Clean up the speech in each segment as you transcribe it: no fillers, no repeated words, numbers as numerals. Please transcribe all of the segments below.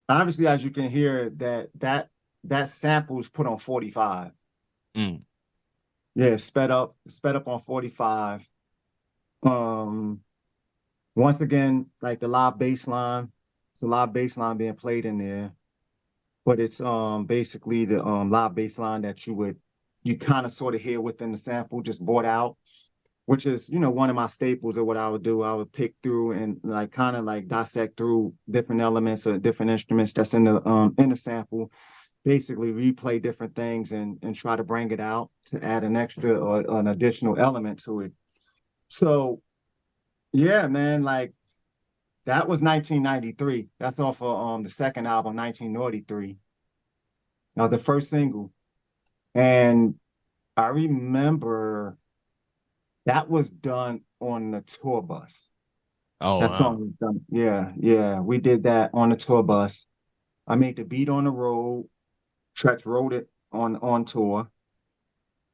Obviously, as you can hear, that sample is put on 45. Mm. Yeah, sped up on 45. Um, Once again, like the live bass line, it's a live bass line being played in there, but it's basically the live bass line that you kind of sort of hear within the sample, just brought out, which is, one of my staples of what I would do. I would pick through and like kind of like dissect through different elements or different instruments that's in the sample, basically replay different things and try to bring it out to add an extra or an additional element to it. So yeah, man, like that was 1993. That's off of the second album, 1993. The first single. And I remember that was done on the tour bus. Oh That wow. song was done. Yeah, yeah. We did that on the tour bus. I made the beat on the road. Tretch wrote it on tour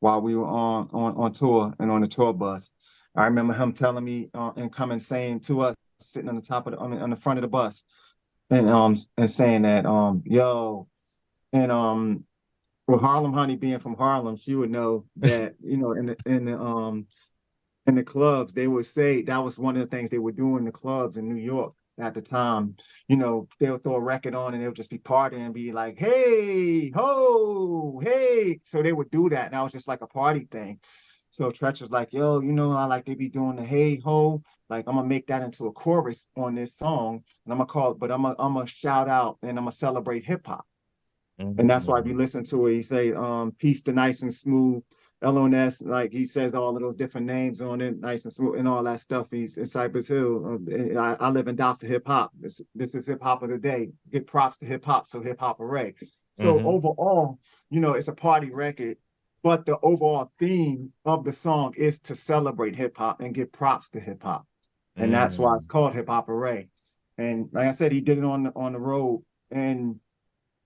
while we were on tour and on the tour bus. I remember him telling me and coming saying to us, sitting on the top of on the front of the bus, and saying that yo, and with Harlem Honey being from Harlem, she would know that, in the clubs, they would say that was one of the things they would do in the clubs in New York at the time. They would throw a record on and they would just be partying and be like, hey, ho, hey. So they would do that. And that was just like a party thing. So Tretch was like, yo, I like they be doing the hey ho. Like I'm gonna make that into a chorus on this song. And I'm gonna call it, but I'm gonna shout out and I'm gonna celebrate hip hop. And that's why if you Mm. listen to it, he say, peace to nice and smooth, LONS, like he says all of those different names on it, nice and smooth, and all that stuff. He's in Cypress Hill. I live and die for hip hop. This is hip hop of the day. Give props to hip hop, so Hip Hop Hooray. So Mm-hmm. overall, it's a party record, but the overall theme of the song is to celebrate hip hop and give props to hip hop, and that's why it's Mm. called Hip Hop Hooray. And like I said, he did it on the road, and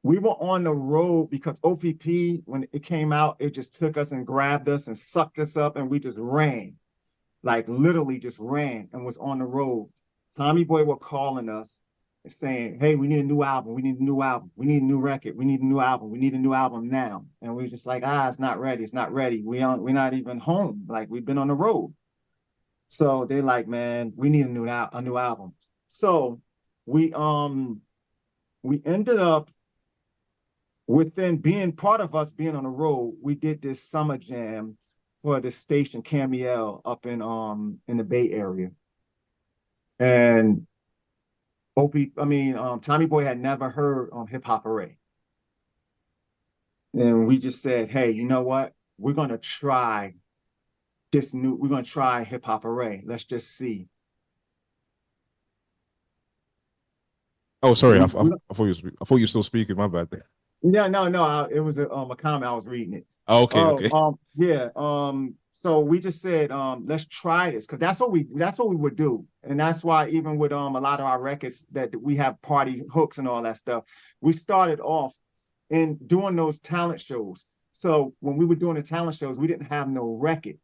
we were on the road because OPP, when it came out, it just took us and grabbed us and sucked us up, and we just ran, like literally just ran and was on the road. Tommy Boy were calling us and saying, "Hey, we need a new album. We need a new album. We need a new record. We need a new album. We need a new album now." And we were just like, "It's not ready. It's not ready. We're not even home. Like we've been on the road." So they're like, "Man, we need a new album." So we um we ended up within being part of us being on the road, we did this summer jam for the station Camiel up in the Bay Area. And Tommy Boy had never heard Hip Hop Hooray. And we just said, hey, you know what? We're gonna try Hip Hop Hooray. Let's just see. Oh, sorry. We I thought I thought you were still speaking. My bad there. Yeah, no, it was a comment. I was reading it. Oh, okay, Oh, okay. yeah. So we just said, let's try this because that's what we would do, and that's why even with a lot of our records that we have party hooks and all that stuff, we started off in doing those talent shows. So when we were doing the talent shows, we didn't have no record.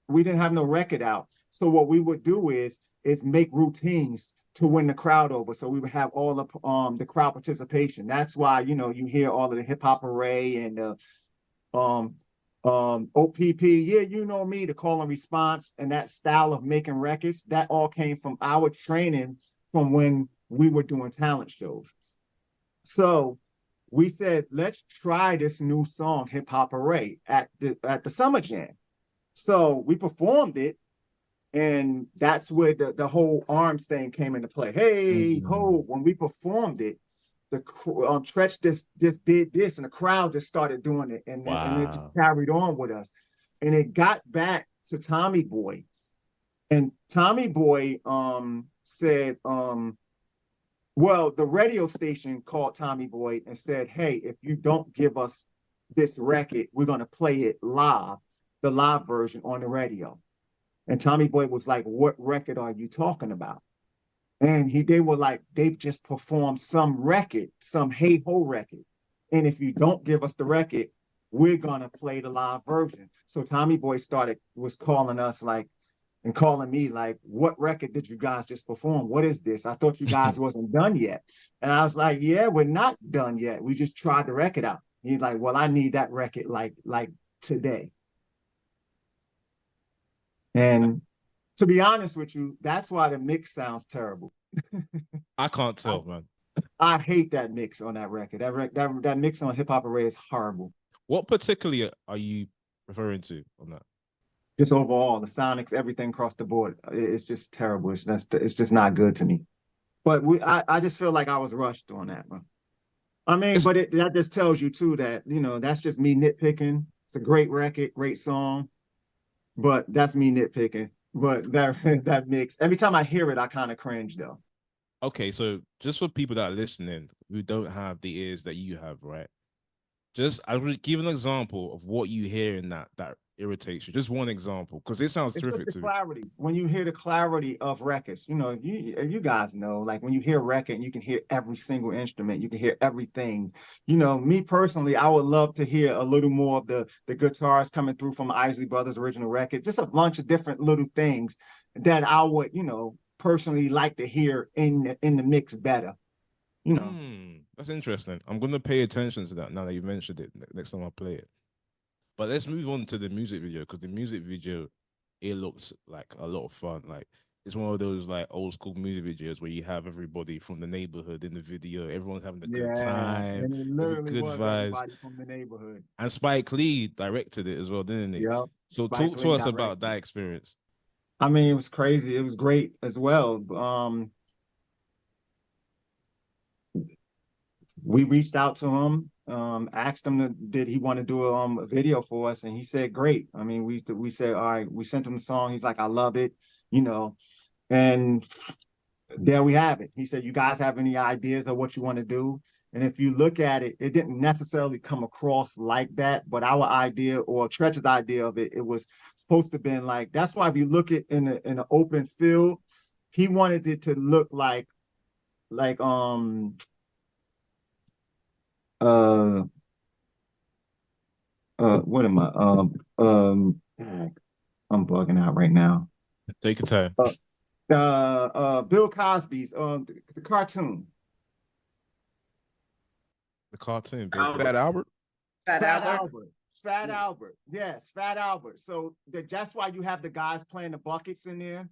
We didn't have no record out. So what we would do is make routines to win the crowd over. So we would have all the crowd participation. That's why you hear all of the hip hop array and um OPP. Yeah, you know me, the call and response and that style of making records. That all came from our training from when we were doing talent shows. So we said, let's try this new song, Hip Hop Array, at the Summer Jam. So we performed it, and that's where the whole arms thing came into play. Hey, Mm. ho! When we performed it, the Tretch just did this, and the crowd just started doing it, and it just Wow. carried on with us, and it got back to Tommy Boy, and Tommy Boy said well, the radio station called Tommy Boy and said, hey, if you don't give us this record, we're gonna play it live, the live version on the radio. And Tommy Boy was like, what record are you talking about? And they were like, they've just performed some record, some hey ho record. And if you don't give us the record, we're gonna play the live version. So Tommy Boy was calling us like, and calling me like, what record did you guys just perform? What is this? I thought you guys wasn't done yet. And I was like, yeah, we're not done yet. We just tried the record out. He's like, well, I need that record like today. And to be honest with you, that's why the mix sounds terrible. I can't tell, man. I hate that mix on that record. That mix on Hip Hop Hooray is horrible. What particularly are you referring to on that? Just overall, the sonics, everything across the board, it's just terrible. It's just not good to me. But I just feel like I was rushed on that one. I mean, but that just tells you too that, you know, that's just me nitpicking. It's a great record, great song, but that's me nitpicking. But that mix, every time I hear it, I kind of cringe though. Okay, so just for people that are listening who don't have the ears that you have, right? I would give an example of what you hear in that irritates you. Just one example, because it sounds terrific to me. Clarity. When you hear the clarity of records, you know, you guys know, like when you hear a record and you can hear every single instrument, you can hear everything. You know, me personally, I would love to hear a little more of the guitars coming through from Isley Brothers' original record, just a bunch of different little things that I would, you know, personally like to hear in the mix better. You know, that's interesting. I'm gonna pay attention to that now that you mentioned it. Next time I play it. But let's move on to the music video, because the music video, it looks like a lot of fun. Like it's one of those like old school music videos where you have everybody from the neighborhood in the video. Everyone's having a good time. And it literally was everybody from the neighborhood. And Spike Lee directed it as well, didn't he? Yep. So talk to us about that experience. I mean, it was crazy. It was great as well. We reached out to him, asked him did he want to do a video for us, and he said great. I mean, we said all right. We sent him the song. He's like, I love it, you know, and there we have it. He said, you guys have any ideas of what you want to do? And if you look at it, it didn't necessarily come across like that, but our idea, or Tretch's idea of it, it was supposed to have been like, that's why if you look at in an open field, he wanted it to look like what am I? I'm bugging out right now. Take your time. Bill Cosby's the cartoon. The cartoon. Fat Albert? Fat Albert. Fat Albert. Yes, Fat Albert. So that's why you have the guys playing the buckets in there.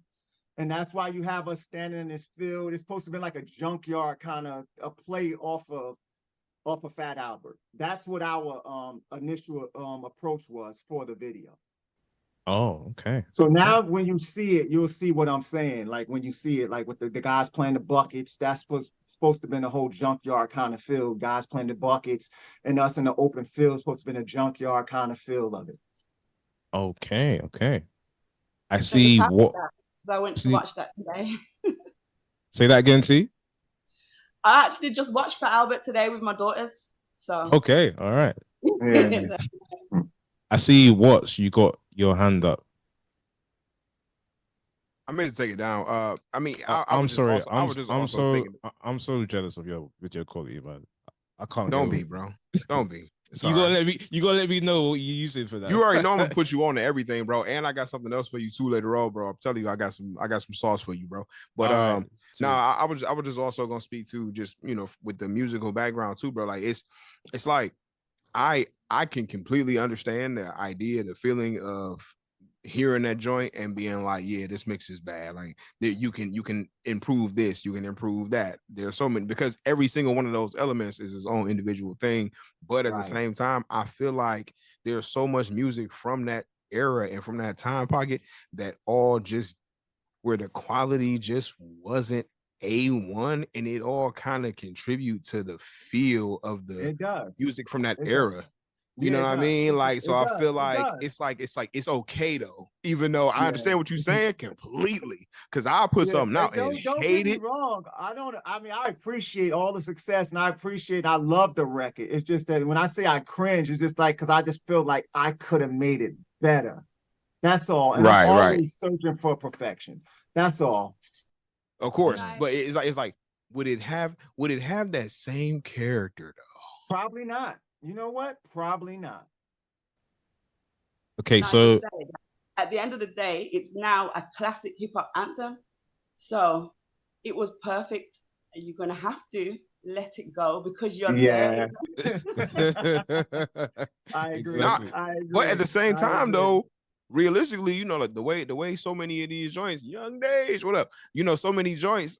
And that's why you have us standing in this field. It's supposed to be like a junkyard kind of a play off of Fat Albert. That's what our initial approach was for the video. Oh, okay. So now when you see it, you'll see what I'm saying. Like when you see it, like with the guys playing the buckets, that's what's supposed to be a whole junkyard kind of feel. Guys playing the buckets and us in the open field, supposed to be a junkyard kind of feel of it. Okay, okay. I see what. I went to watch that today. Say that again, T. I actually just watched Fat Albert today with my daughters. So okay, all right. Yeah. I see what you got your hand up. I meant to take it down. I mean, I'm sorry. I'm so jealous of your video quality, man. I can't. Don't be, bro. Don't be. You gotta let me know what you're using for that. You already know I'm gonna put you on to everything, bro. And I got something else for you too later on, bro. I'm telling you, I got some sauce for you, bro. But right. I was just also gonna speak to just, you know, with the musical background too, bro. Like it's like I can completely understand the idea, the feeling of hearing that joint and being like, yeah, this mix is bad. Like you can improve this, you can improve that. There's so many, because every single one of those elements is its own individual thing. But at the same time, I feel like there's so much music from that era and from that time pocket that all just where the quality just wasn't A1, and it all kind of contribute to the feel of the music from that era. You know what I mean? Like, so I feel like it's okay though, even though I understand what you're saying completely. Cause I'll put something out and hate it. Wrong. I mean, I appreciate all the success and I love the record. It's just that when I say I cringe, it's just like, cause I just feel like I could have made it better. That's all. And I'm always searching for perfection. That's all. Of course. But it's like, would it have that same character though? Probably not. You know what? Probably not. Okay, so at the end of the day, it's now a classic hip hop anthem. So it was perfect. And you're gonna have to let it go because you're there. Yeah, I agree. Not, Exactly. I but at agree. the same I time, agree. though, realistically, you know, like the way so many of these joints, Young Days, what up? You know, so many joints,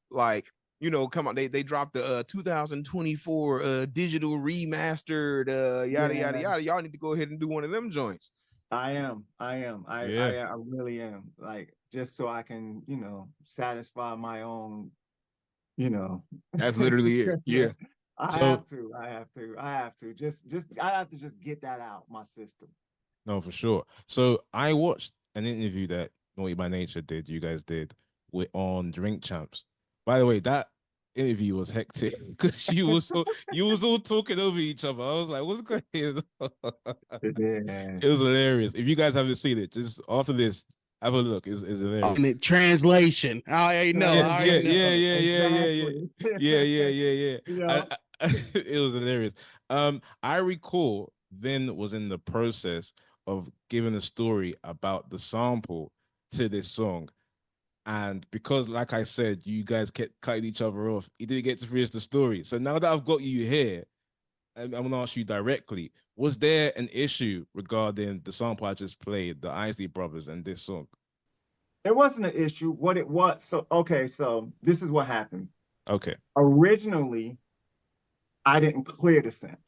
like, you know, come on, they dropped the 2024 digital remastered, yada yada Yeah, yada. Y'all need to go ahead and do one of them joints. I am. I am. Yeah. I really am. Like, just so I can, satisfy my own, you know. That's literally it. Yeah. I So have to. I have to. I have to. I have to just get that out my system. no, for sure. So I watched an interview that Naughty by Nature did, you guys did, with on Drink Champs. By the way, that interview was hectic because you was all talking over each other. I was like, what's going on? Yeah. It was hilarious. If you guys haven't seen it, just after this, have a look. It's hilarious. On it, translation. I already know. Yeah, I yeah, already yeah, know. yeah, yeah, yeah, yeah, Exactly. yeah, yeah, yeah, yeah. Yeah. It was hilarious. I recall Vin was in the process of giving a story about the sample to this song, and because, like I said, you guys kept cutting each other off, he didn't get to finish the story. So now that I've got you here, and I'm gonna ask you directly: was there an issue regarding the sample I just played, the Isley Brothers, and this song? It wasn't an issue. What it was, so okay, so this is what happened. Okay. Originally, I didn't clear the sample.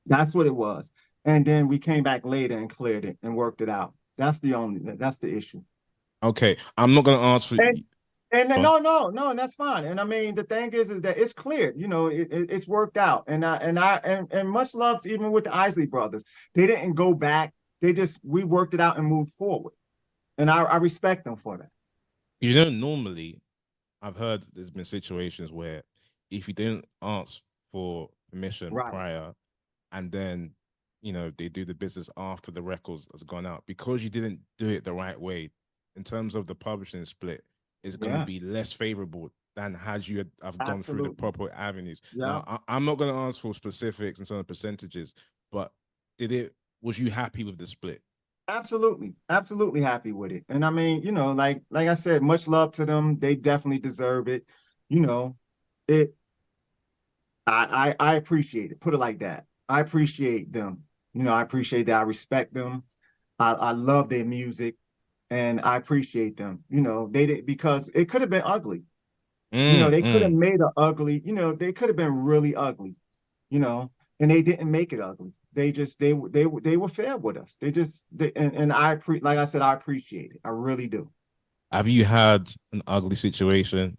That's what it was. And then we came back later and cleared it and worked it out. That's the issue. Okay. I'm not gonna answer. And and then, Go on. no, and that's fine. And I mean, the thing is that it's cleared. It's worked out. And much love to even with the Isley brothers. They didn't go back. We worked it out and moved forward. And I respect them for that. Normally, I've heard there's been situations where if you didn't ask for permission Right. prior, and then they do the business after the records has gone out, because you didn't do it the right way in terms of the publishing split, is going to Yeah. be less favorable than had you have gone through the Absolutely. proper avenues. Yeah. Now, I'm not going to ask for specifics and some of the percentages, but was you happy with the split? Absolutely. Absolutely happy with it. And I mean, like I said, much love to them. They definitely deserve it. You know, it I appreciate it. Put it like that. I appreciate them. I appreciate that. I respect them. I love their music and I appreciate them. They did, because it could have been ugly. They could have made it ugly, they could have been really ugly, and they didn't make it ugly. They were fair with us. And like I said, I appreciate it. I really do. Have you had an ugly situation,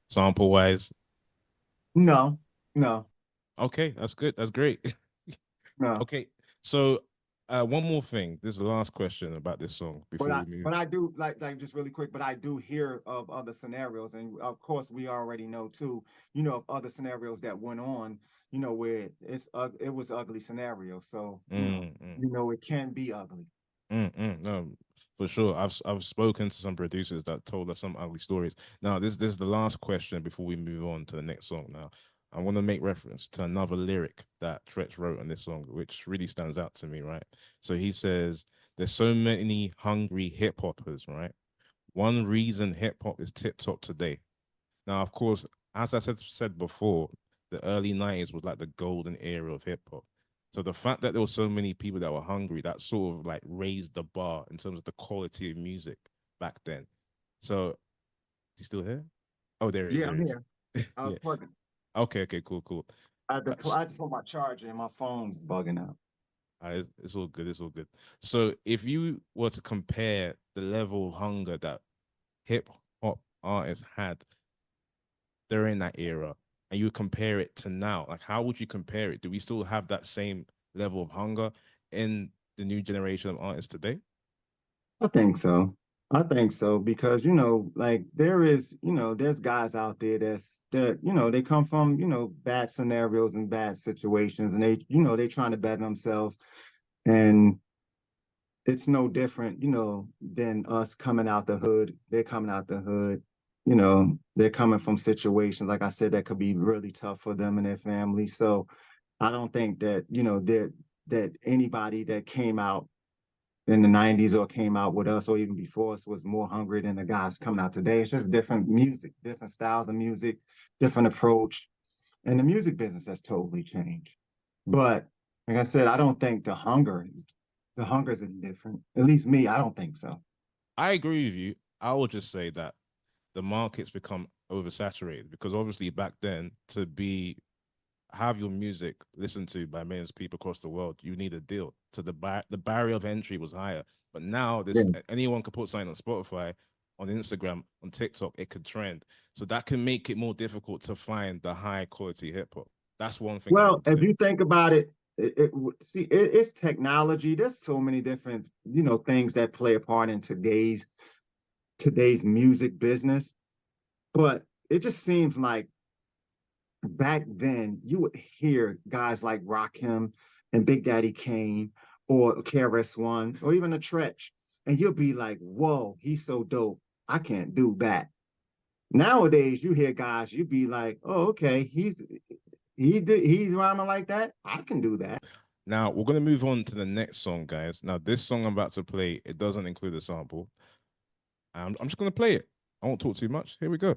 sample wise? No, no, Okay, that's good. That's great. no. Okay, so one more thing. This is the last question about this song before we move. But I do like just really quick. But I do hear of other scenarios, and of course we already know too. Of other scenarios that went on. Where it was ugly scenario. So it can be ugly. No, for sure. I've spoken to some producers that told us some ugly stories. Now, this is the last question before we move on to the next song. Now, I want to make reference to another lyric that Tretch wrote on this song, which really stands out to me, right? So he says, "There's so many hungry hip hoppers, right? One reason hip hop is tip top today." Now, of course, as I said before, the early 90s was like the golden era of hip hop. So the fact that there were so many people that were hungry, that sort of like raised the bar in terms of the quality of music back then. So, is he still here? Oh, there he is. Yeah, I'm here. I was Yeah. plugging. Okay, cool. I had to put my charger and my phone's bugging out. It's all good. It's all good. So, if you were to compare the level of hunger that hip hop artists had during that era, and you compare it to now, like how would you compare it? Do we still have that same level of hunger in the new generation of artists today? I think so. Because like there's guys out there that they come from bad scenarios and bad situations, and they trying to better themselves, and it's no different than us coming out the hood. They're coming out the hood. They're coming from situations, like I said, that could be really tough for them and their family. So I don't think that that anybody that came out in the 90s or came out with us or even before us was more hungry than the guys coming out today. It's just different music, different styles of music, different approach. And the music business has totally changed. But like I said, I don't think the hunger is different. At least me, I don't think so. I agree with you. I would just say that the market's become oversaturated because obviously back then to have your music listened to by millions of people across the world, you need a deal. So the barrier of entry was higher. But now anyone could put something on Spotify, on Instagram, on TikTok, it could trend. So that can make it more difficult to find the high quality hip hop. That's one thing. Well, if you think about it, it's technology. There's so many different, things that play a part in today's music business. But it just seems like back then you would hear guys like Rakim and Big Daddy Kane or KRS-One or even a Tretch, and you'll be like, whoa, he's so dope. I can't do that. Nowadays, you hear guys, you be like, oh, okay, he's rhyming like that. I can do that. Now we're gonna move on to the next song, guys. Now this song I'm about to play, it doesn't include a sample. I'm just gonna play it. I won't talk too much. Here we go.